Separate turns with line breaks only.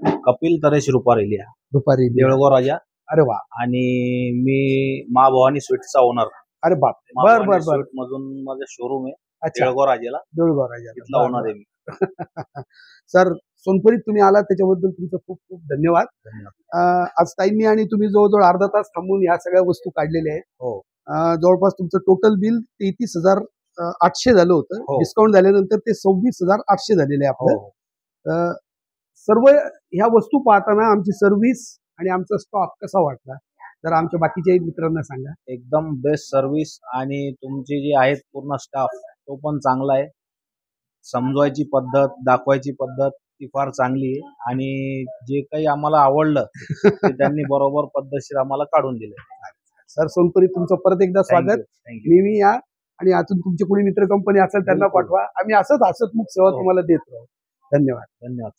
कपिल तरेश रुपारेलिया,
दुपारी
देऊळगाव राजा.
अरे वा.
आणि मी मा भवानी स्वीट्सचा ओनर.
अरे बाप.
मा
बर
भवानी
बर बर.
स्वीट मधून माझं शोरूम आहे
अच्छा.
देऊळगाव राजाला,
देऊळगाव राजा
तिथला ओनर आहे मी.
सर, सोनपुरीत तुम्ही आला त्याच्याबद्दल तुमचं खूप खूप धन्यवाद. आज ताईंनी आणि तुम्ही जवळजवळ अर्धा तास थांबून ह्या सगळ्या वस्तू काढलेल्या आहेत.
हो.
जवळपास तुमचं टोटल बिल 33,800 झालं होतं.
हो.
डिस्काउंट झाल्यानंतर ते 26,800 झालेले आहे
हो
आपलं. सर्व ह्या वस्तू पाहताना आमची सर्व्हिस आणि आमचा स्टॉक कसा वाटला तर आमच्या बाकीच्या मित्रांना सांगा.
एकदम बेस्ट सर्व्हिस आणि तुमची जी आहेत पूर्ण स्टाफ तो पण चांगला आहे. समजवायची पद्धत, दाखवायची पद्धत ती फार चांगली आहे आणि जे काही आम्हाला आवडलं ते त्यांनी बरोबर पद्धतशीर आम्हाला काढून दिलं.
सर, सोनपुरीत तुमचं परत एकदा स्वागत. नेहमी या आणि अजून तुमचे कोणी मित्र कंपनी असेल त्यांना पाठवा. आम्ही असंच हसतमुख सेवा तुम्हाला देत राहू. धन्यवाद.
धन्यवाद.